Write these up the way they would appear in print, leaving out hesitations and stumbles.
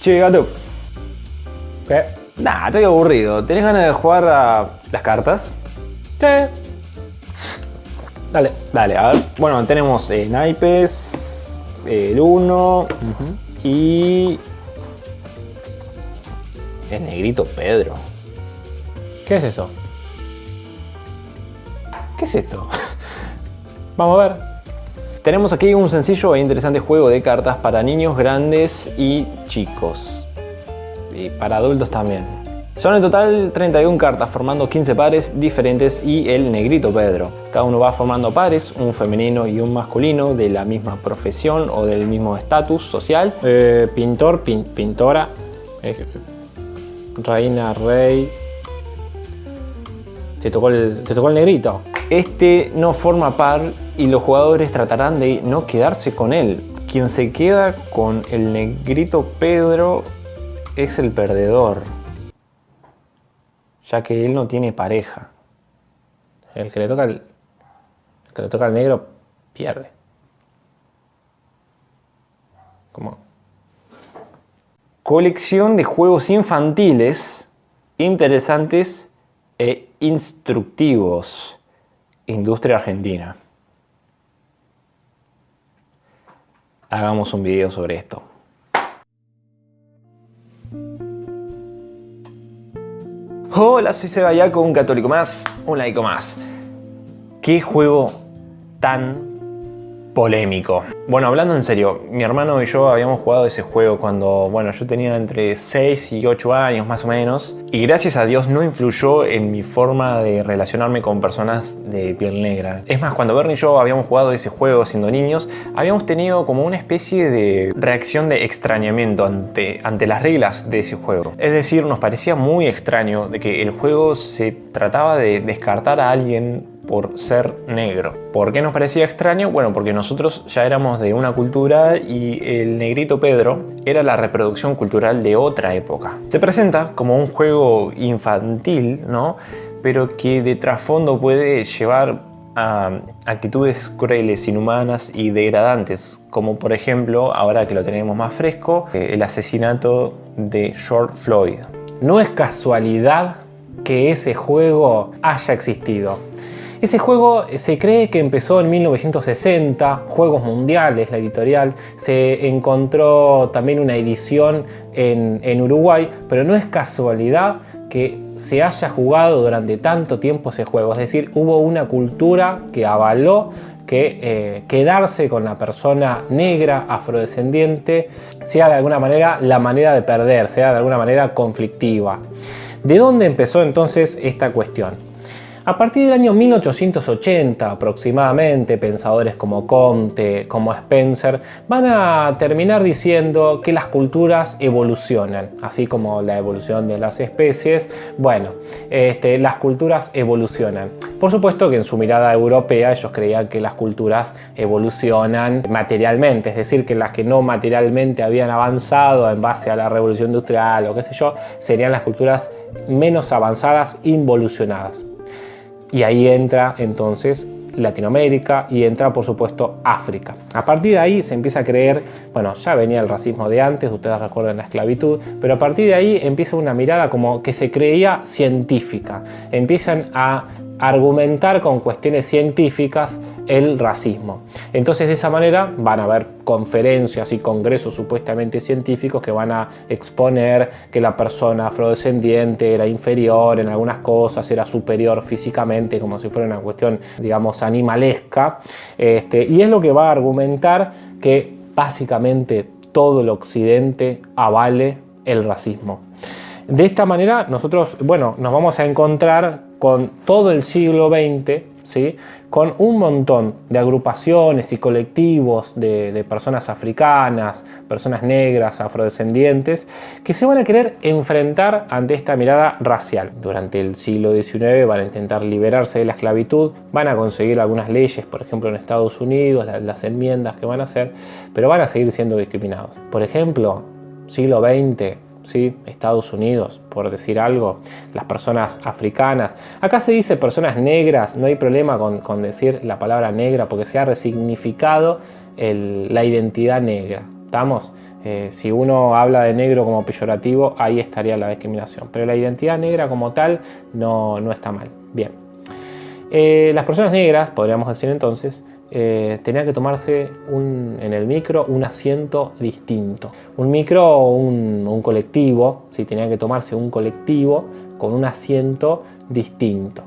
Che, gato. ¿Qué? Nah, estoy aburrido. ¿Tenés ganas de jugar a las cartas? Sí. Dale. Dale, a ver. Bueno, tenemos naipes, el 1 y el negrito Pedro. ¿Qué es eso? ¿Qué es esto? Vamos a ver. Tenemos aquí un sencillo e interesante juego de cartas para niños, grandes y chicos. Y para adultos también. Son en total 31 cartas formando 15 pares diferentes y el negrito Pedro. Cada uno va formando pares, un femenino y un masculino de la misma profesión o del mismo estatus social. Pintor, pintora, reina, rey. Te tocó el negrito. Este no forma par y los jugadores tratarán de no quedarse con él. Quien se queda con el negrito Pedro es el perdedor, ya que él no tiene pareja. El que le toca al negro pierde. ¿Cómo? Colección de juegos infantiles interesantes e instructivos. Industria argentina. Hagamos un video sobre esto. Hola, soy Sebayaco, un católico más, un laico más. ¿Qué juego tan polémico? Bueno, hablando en serio, mi hermano y yo habíamos jugado ese juego cuando, bueno, yo tenía entre 6 y 8 años más o menos. Y gracias a Dios no influyó en mi forma de relacionarme con personas de piel negra. Es más, cuando Bernie y yo habíamos jugado ese juego siendo niños, habíamos tenido como una especie de reacción de extrañamiento ante las reglas de ese juego. Es decir, nos parecía muy extraño de que el juego se trataba de descartar a alguien por ser negro. ¿Por qué nos parecía extraño? Bueno, porque nosotros ya éramos de una cultura y el negrito Pedro era la reproducción cultural de otra época. Se presenta como un juego infantil, ¿no? Pero que de trasfondo puede llevar a actitudes crueles, inhumanas y degradantes, como por ejemplo, ahora que lo tenemos más fresco, el asesinato de George Floyd. No es casualidad que ese juego haya existido. Ese juego se cree que empezó en 1960, Juegos Mundiales, la editorial. Se encontró también una edición en Uruguay, pero no es casualidad que se haya jugado durante tanto tiempo ese juego. Es decir, hubo una cultura que avaló que quedarse con la persona negra, afrodescendiente, sea de alguna manera la manera de perder, sea de alguna manera conflictiva. ¿De dónde empezó entonces esta cuestión? A partir del año 1880 aproximadamente, pensadores como Comte, como Spencer, van a terminar diciendo que las culturas evolucionan, así como la evolución de las especies. Bueno, las culturas evolucionan. Por supuesto que en su mirada europea ellos creían que las culturas evolucionan materialmente, es decir, que las que no materialmente habían avanzado en base a la revolución industrial o qué sé yo, serían las culturas menos avanzadas, involucionadas. Y ahí entra entonces Latinoamérica y entra por supuesto África. A partir de ahí se empieza a creer, bueno, ya venía el racismo de antes, ustedes recuerdan la esclavitud, pero a partir de ahí empieza una mirada como que se creía científica. Empiezan a argumentar con cuestiones científicas el racismo. Entonces de esa manera van a haber conferencias y congresos supuestamente científicos que van a exponer que la persona afrodescendiente era inferior en algunas cosas, era superior físicamente, como si fuera una cuestión, digamos, animalesca. Y es lo que va a argumentar que básicamente todo el occidente avale el racismo. De esta manera nosotros, bueno, nos vamos a encontrar con todo el siglo XX, ¿sí? Con un montón de agrupaciones y colectivos de personas africanas, personas negras, afrodescendientes, que se van a querer enfrentar ante esta mirada racial. Durante el siglo XIX van a intentar liberarse de la esclavitud, van a conseguir algunas leyes, por ejemplo en Estados Unidos, las enmiendas que van a hacer, pero van a seguir siendo discriminados. Por ejemplo, siglo XX, ¿sí? Estados Unidos, por decir algo, las personas africanas. Acá se dice personas negras, no hay problema con decir la palabra negra porque se ha resignificado la identidad negra. ¿Estamos? Si uno habla de negro como peyorativo, ahí estaría la discriminación. Pero la identidad negra como tal no está mal. Bien. Las personas negras, podríamos decir entonces, tenían que tomarse en el micro un asiento distinto. Un micro o un colectivo, sí, tenían que tomarse un colectivo con un asiento distinto.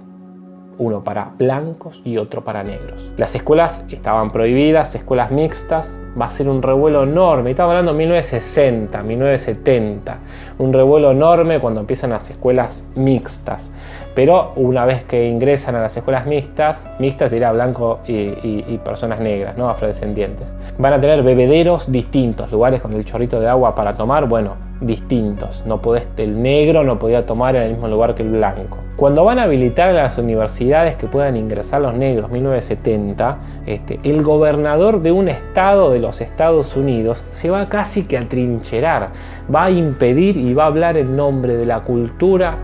Uno para blancos y otro para negros. Las escuelas estaban prohibidas, escuelas mixtas. Va a ser un revuelo enorme. Estamos hablando de 1960, 1970. Un revuelo enorme cuando empiezan las escuelas mixtas. Pero una vez que ingresan a las escuelas mixtas sería blanco y personas negras, ¿no? Afrodescendientes. Van a tener bebederos distintos, lugares con el chorrito de agua para tomar, bueno, distintos. El negro no podía tomar en el mismo lugar que el blanco. Cuando van a habilitar las universidades que puedan ingresar los negros, 1970, el gobernador de un estado de los Estados Unidos se va casi que a trincherar, va a impedir y va a hablar en nombre de la cultura,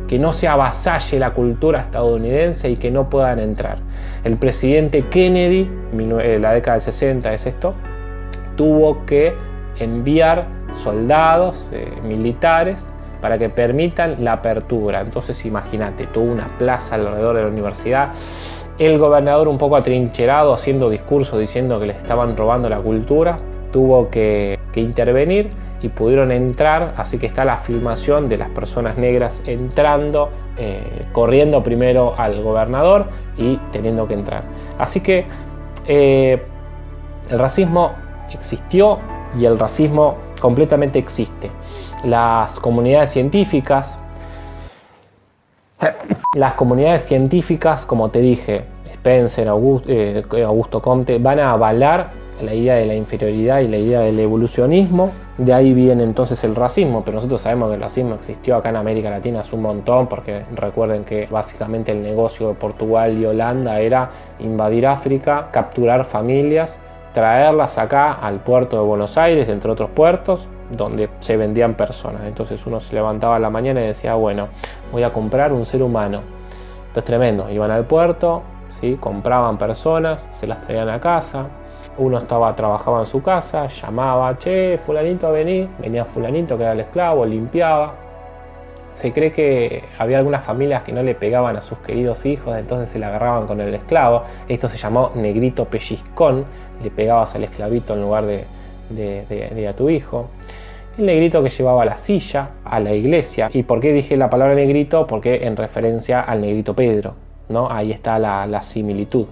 que no se avasalle la cultura estadounidense y que no puedan entrar. El presidente Kennedy, la década del 60 es esto, tuvo que enviar soldados, militares, para que permitan la apertura. Entonces imagínate, tuvo una plaza alrededor de la universidad, el gobernador un poco atrincherado haciendo discursos diciendo que les estaban robando la cultura, tuvo que intervenir y pudieron entrar, así que está la filmación de las personas negras entrando, corriendo primero al gobernador y teniendo que entrar. Así que el racismo existió y el racismo completamente existe. Las comunidades científicas, como te dije, Spencer, Augusto Comte, van a avalar la idea de la inferioridad y la idea del evolucionismo. De ahí viene entonces el racismo, pero nosotros sabemos que el racismo existió acá en América Latina hace un montón, porque recuerden que básicamente el negocio de Portugal y Holanda era invadir África, capturar familias, traerlas acá al puerto de Buenos Aires, entre otros puertos, donde se vendían personas. Entonces uno se levantaba a la mañana y decía, bueno, voy a comprar un ser humano. Entonces tremendo, iban al puerto, ¿sí? Compraban personas, se las traían a casa. Uno trabajaba en su casa, llamaba, che, fulanito, vení. Venía fulanito, que era el esclavo, limpiaba. Se cree que había algunas familias que no le pegaban a sus queridos hijos, entonces se le agarraban con el esclavo. Esto se llamó negrito pellizcón, le pegabas al esclavito en lugar de a tu hijo. El negrito que llevaba la silla a la iglesia. ¿Y por qué dije la palabra negrito? Porque en referencia al negrito Pedro, ¿no? Ahí está la similitud.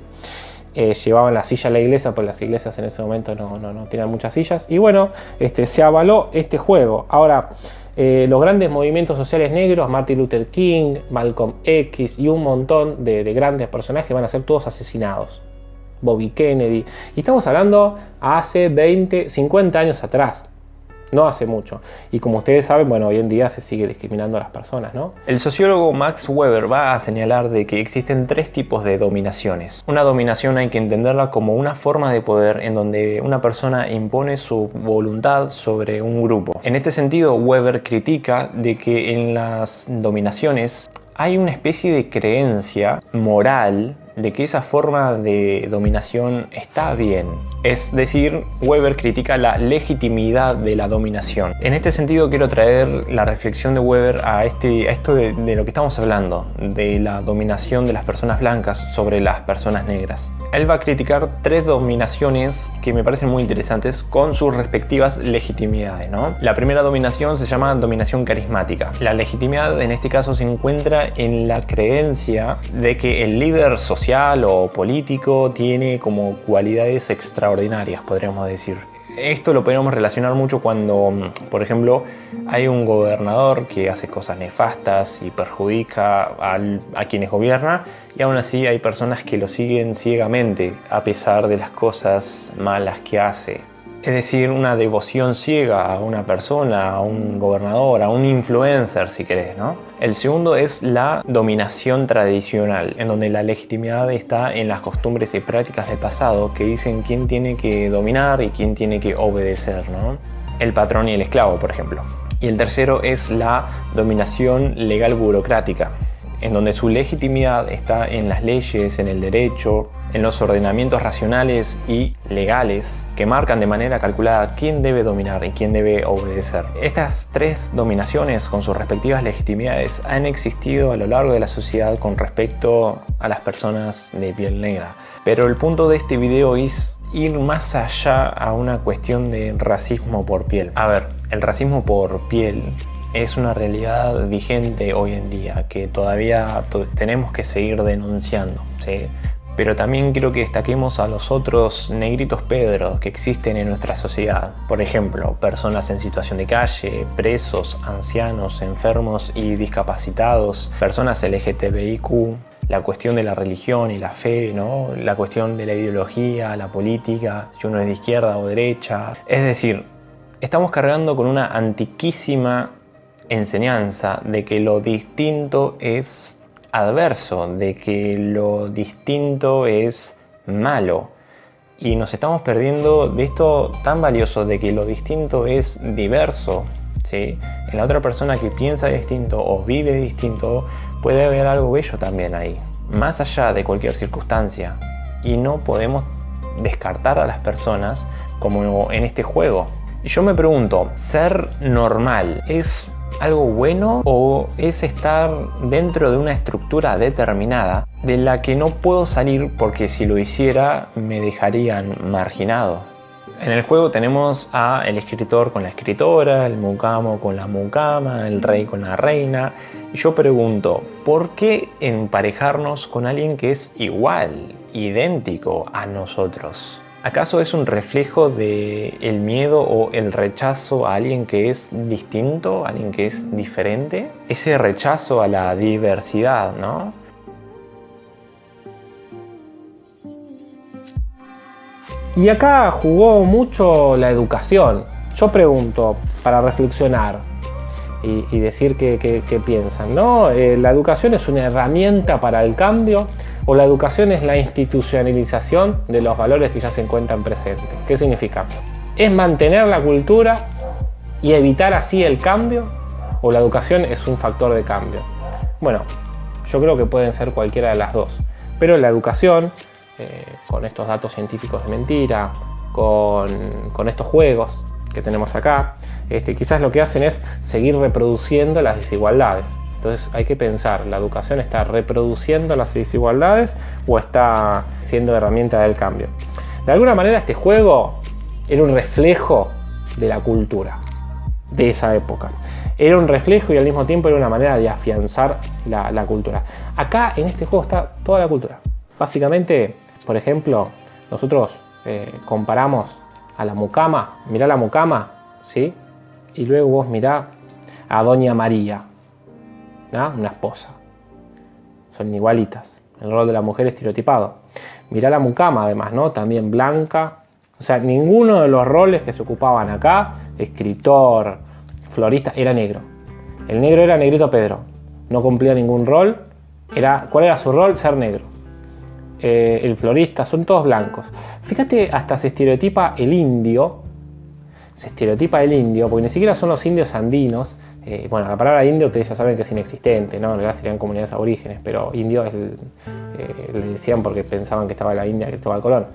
Llevaban la silla a la iglesia, pues las iglesias en ese momento no tenían muchas sillas. Y bueno, se avaló este juego. Ahora, los grandes movimientos sociales negros, Martin Luther King, Malcolm X y un montón de grandes personajes van a ser todos asesinados. Bobby Kennedy. Y estamos hablando hace 20, 50 años atrás. No hace mucho. Y como ustedes saben, bueno, hoy en día se sigue discriminando a las personas, ¿no? El sociólogo Max Weber va a señalar de que existen tres tipos de dominaciones. Una dominación hay que entenderla como una forma de poder en donde una persona impone su voluntad sobre un grupo. En este sentido, Weber critica de que en las dominaciones hay una especie de creencia moral de que esa forma de dominación está bien. Es decir, Weber critica la legitimidad de la dominación. En este sentido quiero traer la reflexión de Weber a esto de lo que estamos hablando, de la dominación de las personas blancas sobre las personas negras. Él va a criticar tres dominaciones que me parecen muy interesantes con sus respectivas legitimidades, ¿no? La primera dominación se llama dominación carismática. La legitimidad en este caso se encuentra en la creencia de que el líder social o político tiene como cualidades extraordinarias, podríamos decir. Esto lo podemos relacionar mucho cuando, por ejemplo, hay un gobernador que hace cosas nefastas y perjudica a quienes gobierna, y aún así hay personas que lo siguen ciegamente a pesar de las cosas malas que hace. Es decir, una devoción ciega a una persona, a un gobernador, a un influencer, si querés, ¿no? El segundo es la dominación tradicional, en donde la legitimidad está en las costumbres y prácticas del pasado que dicen quién tiene que dominar y quién tiene que obedecer, ¿no? El patrón y el esclavo, por ejemplo. Y el tercero es la dominación legal burocrática, en donde su legitimidad está en las leyes, en el derecho, en los ordenamientos racionales y legales que marcan de manera calculada quién debe dominar y quién debe obedecer. Estas tres dominaciones con sus respectivas legitimidades han existido a lo largo de la sociedad con respecto a las personas de piel negra. Pero el punto de este video es ir más allá a una cuestión de racismo por piel. A ver, el racismo por piel es una realidad vigente hoy en día que todavía tenemos que seguir denunciando, ¿sí? Pero también quiero que destaquemos a los otros negritos pedros que existen en nuestra sociedad. Por ejemplo, personas en situación de calle, presos, ancianos, enfermos y discapacitados, personas LGTBIQ, la cuestión de la religión y la fe, ¿no? La cuestión de la ideología, la política, si uno es de izquierda o derecha. Es decir, estamos cargando con una antiquísima enseñanza de que lo distinto es adverso, de que lo distinto es malo, y nos estamos perdiendo de esto tan valioso de que lo distinto es diverso, ¿sí? En la otra persona que piensa distinto o vive distinto puede haber algo bello también ahí, más allá de cualquier circunstancia, y no podemos descartar a las personas como en este juego. Y yo me pregunto, ¿ser normal es algo bueno o es estar dentro de una estructura determinada de la que no puedo salir porque si lo hiciera me dejarían marginado? En el juego tenemos a el escritor con la escritora, el mucamo con la mucama, el rey con la reina, y yo pregunto, ¿por qué emparejarnos con alguien que es igual, idéntico a nosotros? ¿Acaso es un reflejo del miedo o el rechazo a alguien que es distinto, a alguien que es diferente? Ese rechazo a la diversidad, ¿no? Y acá jugó mucho la educación. Yo pregunto, para reflexionar y decir qué piensan, ¿no? ¿La educación es una herramienta para el cambio o la educación es la institucionalización de los valores que ya se encuentran presentes? ¿Qué significa? ¿Es mantener la cultura y evitar así el cambio o la educación es un factor de cambio? Bueno, yo creo que pueden ser cualquiera de las dos, pero la educación, con estos datos científicos de mentira, con estos juegos que tenemos acá, quizás lo que hacen es seguir reproduciendo las desigualdades. Entonces hay que pensar, ¿la educación está reproduciendo las desigualdades o está siendo herramienta del cambio? De alguna manera este juego era un reflejo de la cultura de esa época. Era un reflejo y al mismo tiempo era una manera de afianzar la cultura. Acá en este juego está toda la cultura. Básicamente, por ejemplo, nosotros comparamos a la mucama, mirá la mucama, ¿sí? Y luego vos mirá a Doña María, ¿no? Una esposa. Son igualitas. El rol de la mujer estereotipado. Mirá la mucama además, ¿no? También blanca. O sea, ninguno de los roles que se ocupaban acá, escritor, florista, era negro. El negro era Negrito Pedro. No cumplía ningún rol. ¿Cuál era su rol? Ser negro. El florista, son todos blancos. Fíjate, hasta se estereotipa el indio. Se estereotipa el indio, porque ni siquiera son los indios andinos. Bueno, la palabra indio ustedes ya saben que es inexistente, ¿no? En realidad serían comunidades aborígenes, pero indio le decían porque pensaban que estaba la India, que estaba Colón,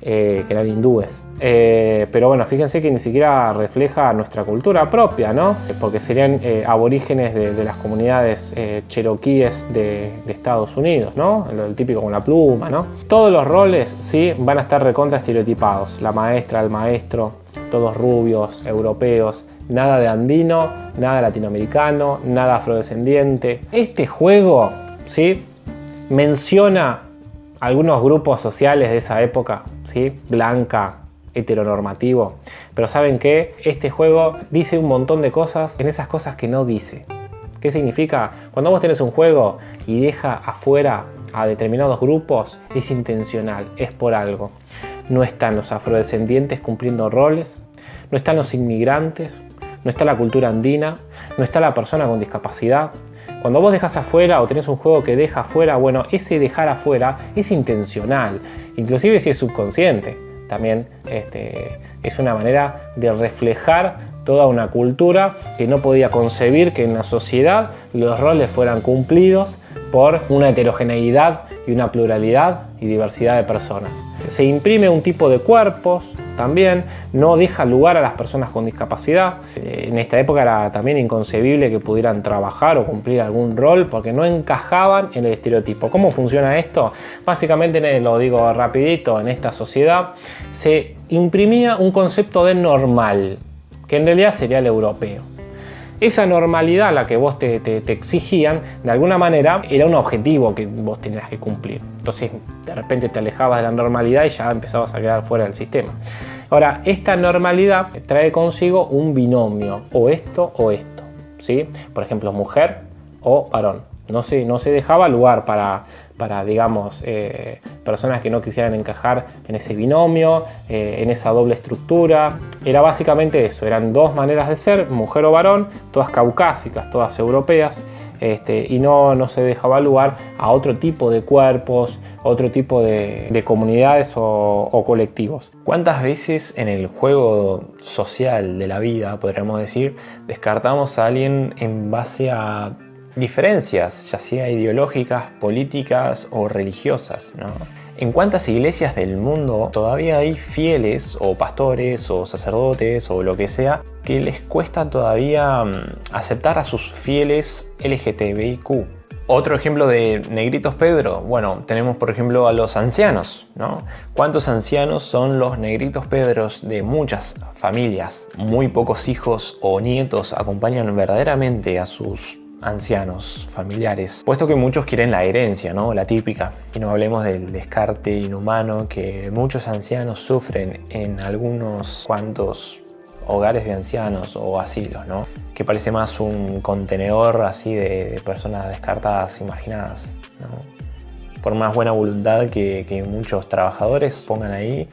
que eran hindúes. Pero bueno, fíjense que ni siquiera refleja nuestra cultura propia, ¿no? Porque serían aborígenes de las comunidades cheroquíes de Estados Unidos, ¿no? El típico con la pluma, ¿no? Todos los roles, sí, van a estar recontra estereotipados. La maestra, el maestro, todos rubios, europeos, nada de andino, nada latinoamericano, nada afrodescendiente. Este juego, ¿sí?, menciona algunos grupos sociales de esa época, ¿sí?, blanca, heteronormativo, pero ¿saben qué? Este juego dice un montón de cosas en esas cosas que no dice. ¿Qué significa? Cuando vos tenés un juego y deja afuera a determinados grupos, es intencional, es por algo. No están los afrodescendientes cumpliendo roles, no están los inmigrantes, no está la cultura andina, no está la persona con discapacidad. Cuando vos dejas afuera o tenés un juego que deja afuera, bueno, ese dejar afuera es intencional, inclusive si es subconsciente. También es una manera de reflejar toda una cultura que no podía concebir que en la sociedad los roles fueran cumplidos por una heterogeneidad y una pluralidad y diversidad de personas. Se imprime un tipo de cuerpos también, no deja lugar a las personas con discapacidad. En esta época era también inconcebible que pudieran trabajar o cumplir algún rol porque no encajaban en el estereotipo. ¿Cómo funciona esto? Básicamente, lo digo rapidito, en esta sociedad se imprimía un concepto de normal, que en realidad sería el europeo. Esa normalidad a la que vos te exigían, de alguna manera, era un objetivo que vos tenías que cumplir. Entonces, de repente te alejabas de la normalidad y ya empezabas a quedar fuera del sistema. Ahora, esta normalidad trae consigo un binomio, o esto, ¿sí? Por ejemplo, mujer o varón. No se dejaba lugar para digamos, personas que no quisieran encajar en ese binomio, en esa doble estructura. Era básicamente eso, eran dos maneras de ser, mujer o varón, todas caucásicas, todas europeas, y no se dejaba lugar a otro tipo de cuerpos, otro tipo de comunidades o colectivos. ¿Cuántas veces en el juego social de la vida, podríamos decir, descartamos a alguien en base a diferencias, ya sea ideológicas, políticas o religiosas, ¿no? ¿En cuántas iglesias del mundo todavía hay fieles o pastores o sacerdotes o lo que sea que les cuesta todavía aceptar a sus fieles LGTBIQ? Otro ejemplo de negritos Pedro, bueno, tenemos por ejemplo a los ancianos, ¿no? ¿Cuántos ancianos son los negritos Pedros de muchas familias? Muy pocos hijos o nietos acompañan verdaderamente a sus ancianos, familiares, puesto que muchos quieren la herencia, ¿no? La típica. Y no hablemos del descarte inhumano que muchos ancianos sufren en algunos cuantos hogares de ancianos o asilos, ¿no? Que parece más un contenedor así de personas descartadas, imaginadas, ¿no? Por más buena voluntad que muchos trabajadores pongan ahí,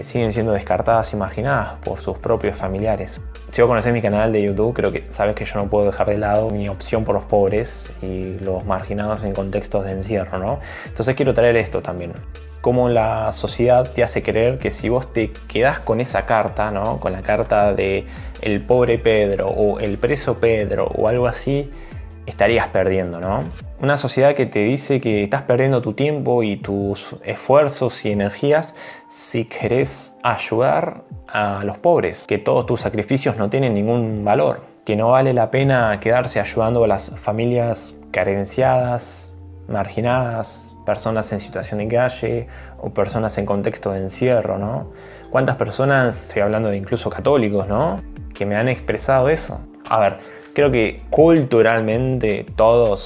siguen siendo descartadas, imaginadas por sus propios familiares. Si vos conocés mi canal de YouTube, creo que sabes que yo no puedo dejar de lado mi opción por los pobres y los marginados en contextos de encierro, ¿no? Entonces quiero traer esto también. Cómo la sociedad te hace creer que si vos te quedás con esa carta, ¿no? Con la carta de el pobre Pedro o el preso Pedro o algo así, estarías perdiendo, ¿no? Una sociedad que te dice que estás perdiendo tu tiempo y tus esfuerzos y energías si querés ayudar a los pobres, que todos tus sacrificios no tienen ningún valor, que no vale la pena quedarse ayudando a las familias carenciadas, marginadas, personas en situación de calle o personas en contexto de encierro, ¿no? ¿Cuántas personas, estoy hablando de incluso católicos, ¿no? Que me han expresado eso. A ver, creo que culturalmente todo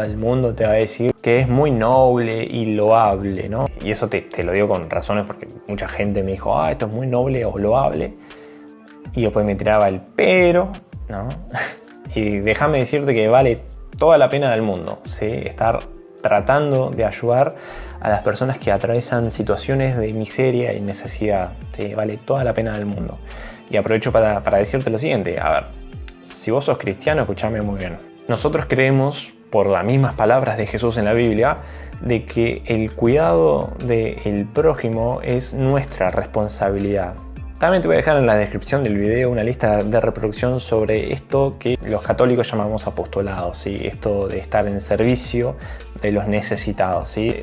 el mundo te va a decir que es muy noble y loable, ¿no? Y eso te lo digo con razones porque mucha gente me dijo, esto es muy noble o loable. Y después me tiraba el pero, ¿no? Y déjame decirte que vale toda la pena del mundo, ¿sí? Estar tratando de ayudar a las personas que atraviesan situaciones de miseria y necesidad, ¿sí? Vale toda la pena del mundo. Y aprovecho para decirte lo siguiente, a ver, si vos sos cristiano, escúchame muy bien. Nosotros creemos, por las mismas palabras de Jesús en la Biblia, de que el cuidado del prójimo es nuestra responsabilidad. También te voy a dejar en la descripción del video una lista de reproducción sobre esto que los católicos llamamos apostolado, ¿sí? Esto de estar en servicio de los necesitados, ¿sí?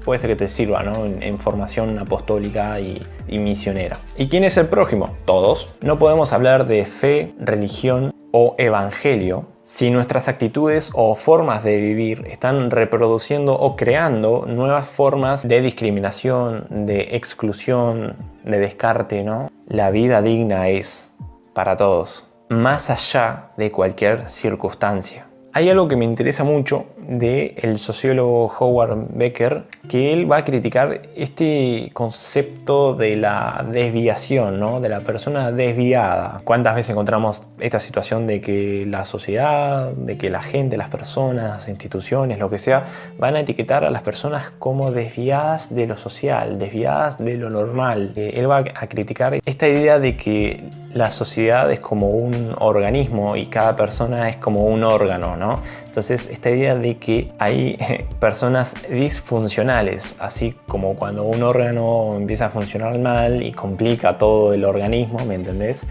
Puede ser que te sirva, ¿no? en formación apostólica y misionera. ¿Y quién es el prójimo? Todos. No podemos hablar de fe, religión o evangelio si nuestras actitudes o formas de vivir están reproduciendo o creando nuevas formas de discriminación, de exclusión, de descarte, ¿no? La vida digna es para todos, más allá de cualquier circunstancia. Hay algo que me interesa mucho del sociólogo Howard Becker, que él va a criticar este concepto de la desviación, ¿no? De la persona desviada. ¿Cuántas veces encontramos esta situación de que la sociedad, de que la gente, las personas, las instituciones, lo que sea, van a etiquetar a las personas como desviadas de lo social, desviadas de lo normal? Él va a criticar esta idea de que la sociedad es como un organismo y cada persona es como un órgano, ¿no? Entonces, esta idea de que hay personas disfuncionales, así como cuando un órgano empieza a funcionar mal y complica todo el organismo, ¿me entendés?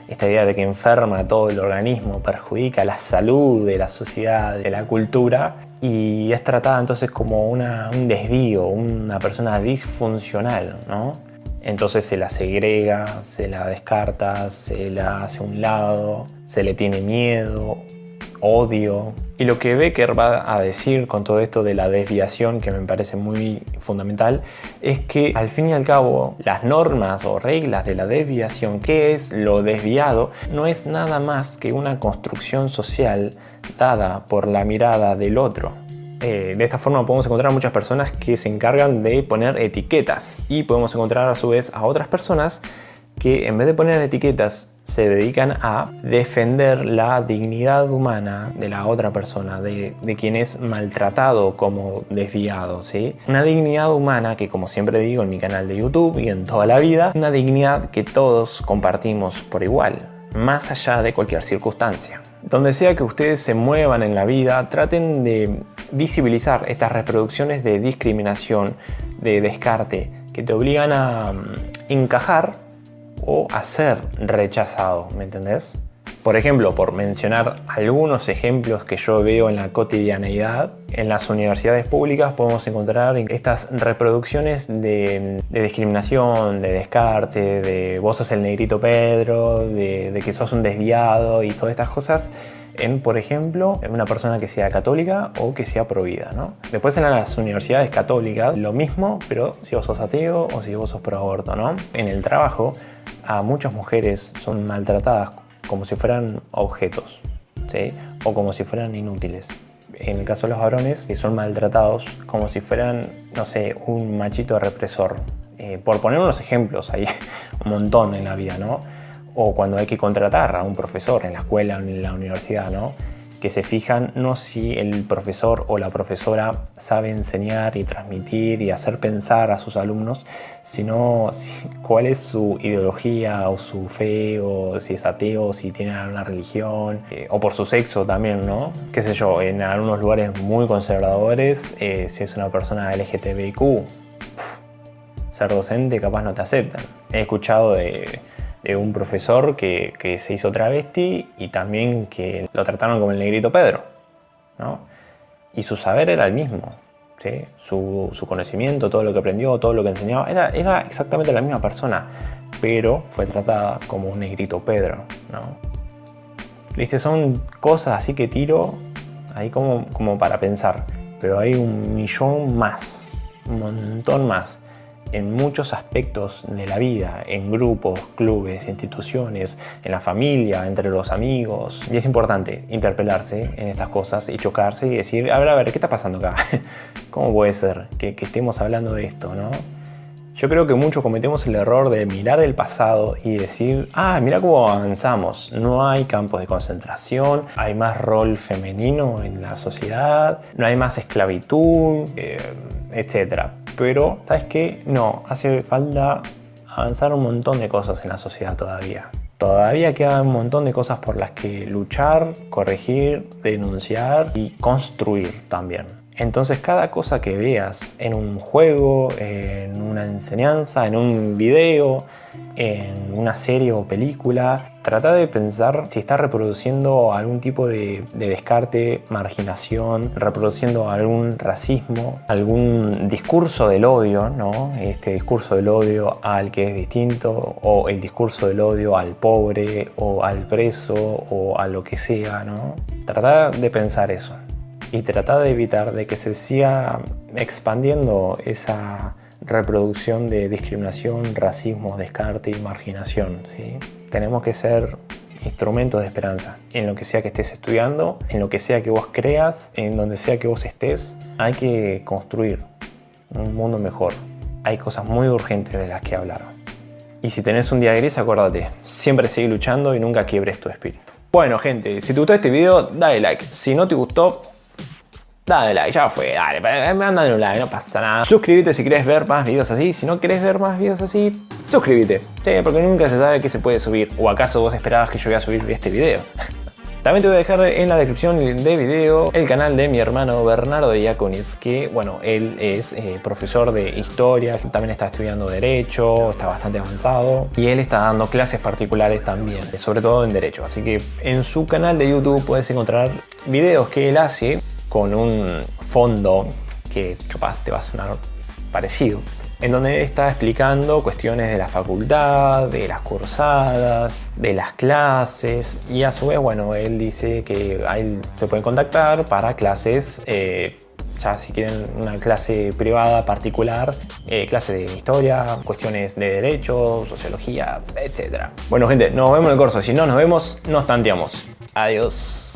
Esta idea de que enferma todo el organismo, perjudica la salud de la sociedad, de la cultura. y es tratada entonces como un desvío, una persona disfuncional, ¿no? Entonces se la segrega, se la descarta, se la hace a un lado, se le tiene miedo, odio. Y lo que Becker va a decir con todo esto de la desviación, que me parece muy fundamental, es que al fin y al cabo las normas o reglas de la desviación, ¿qué es lo desviado? No es nada más que una construcción social dada por la mirada del otro. De esta forma podemos encontrar a muchas personas que se encargan de poner etiquetas, y podemos encontrar a su vez a otras personas que en vez de poner etiquetas se dedican a defender la dignidad humana de la otra persona, de quien es maltratado como desviado, ¿sí? Una dignidad humana que, como siempre digo en mi canal de YouTube y en toda la vida, una dignidad que todos compartimos por igual, más allá de cualquier circunstancia. Donde sea que ustedes se muevan en la vida, traten de visibilizar estas reproducciones de discriminación, de descarte, que te obligan a encajar o a ser rechazado, ¿me entendés? Por ejemplo, por mencionar algunos ejemplos que yo veo en la cotidianeidad, en las universidades públicas podemos encontrar estas reproducciones de discriminación, de descarte, de vos sos el negrito Pedro, de que sos un desviado y todas estas cosas en, por ejemplo, en una persona que sea católica o que sea provida, ¿no? Después en las universidades católicas lo mismo, pero si vos sos ateo o si vos sos pro aborto, ¿no? En el trabajo a muchas mujeres son maltratadas como si fueran objetos, ¿sí? O como si fueran inútiles. En el caso de los varones, que son maltratados como si fueran, no sé, un machito represor. Por poner unos ejemplos, hay un montón en la vida, ¿no? O cuando hay que contratar a un profesor en la escuela o en la universidad, ¿no? Que se fijan no si el profesor o la profesora sabe enseñar y transmitir y hacer pensar a sus alumnos, sino cuál es su ideología o su fe, o si es ateo, o si tiene alguna religión, o por su sexo también, ¿no? Qué sé yo, en algunos lugares muy conservadores, si es una persona LGTBIQ, ser docente capaz no te aceptan. He escuchado de un profesor que se hizo travesti y también que lo trataron como el negrito Pedro, ¿no? Y su saber era el mismo, ¿sí? Su conocimiento, todo lo que aprendió, todo lo que enseñaba, era exactamente la misma persona, pero fue tratada como un negrito Pedro, ¿no? ¿Viste? Son cosas así que tiro ahí como para pensar, pero hay un millón más, un montón más, en muchos aspectos de la vida, en grupos, clubes, instituciones, en la familia, entre los amigos. Y es importante interpelarse en estas cosas y chocarse y decir, a ver, ¿qué está pasando acá? ¿Cómo puede ser que estemos hablando de esto, no? Yo creo que muchos cometemos el error de mirar el pasado y decir, mira cómo avanzamos, no hay campos de concentración, hay más rol femenino en la sociedad, no hay más esclavitud, etc. Pero, ¿sabes qué? No, hace falta avanzar un montón de cosas en la sociedad todavía. Todavía quedan un montón de cosas por las que luchar, corregir, denunciar y construir también. Entonces cada cosa que veas en un juego, en una enseñanza, en un video, en una serie o película, trata de pensar si está reproduciendo algún tipo de descarte, marginación, reproduciendo algún racismo, algún discurso del odio, ¿no? Este discurso del odio al que es distinto, o el discurso del odio al pobre, o al preso, o a lo que sea, ¿no? Trata de pensar eso. Y tratar de evitar de que se siga expandiendo esa reproducción de discriminación, racismo, descarte y marginación, ¿sí? Tenemos que ser instrumentos de esperanza. En lo que sea que estés estudiando, en lo que sea que vos creas, en donde sea que vos estés, hay que construir un mundo mejor. Hay cosas muy urgentes de las que hablar. Y si tenés un día gris, acuérdate, siempre seguí luchando y nunca quiebres tu espíritu. Bueno, gente, si te gustó este video, dale like. Si no te gustó, dale like, ya fue, dale, mándale un like, no pasa nada. Suscríbete si querés ver más videos así. Si no querés ver más videos así, suscríbete. Sí, porque nunca se sabe qué se puede subir. ¿O acaso vos esperabas que yo iba a subir este video? También te voy a dejar en la descripción de video el canal de mi hermano Bernardo Iaconis, que bueno, él es profesor de historia, también está estudiando derecho, está bastante avanzado y él está dando clases particulares también, sobre todo en derecho. Así que en su canal de YouTube puedes encontrar videos que él hace con un fondo que capaz te va a sonar parecido, en donde está explicando cuestiones de la facultad, de las cursadas, de las clases, y a su vez, bueno, él dice que a él se pueden contactar para clases, ya si quieren una clase privada particular, clase de historia, cuestiones de derecho, sociología, etc. Bueno, gente, nos vemos en el curso. Si no nos vemos, nos tanteamos. Adiós.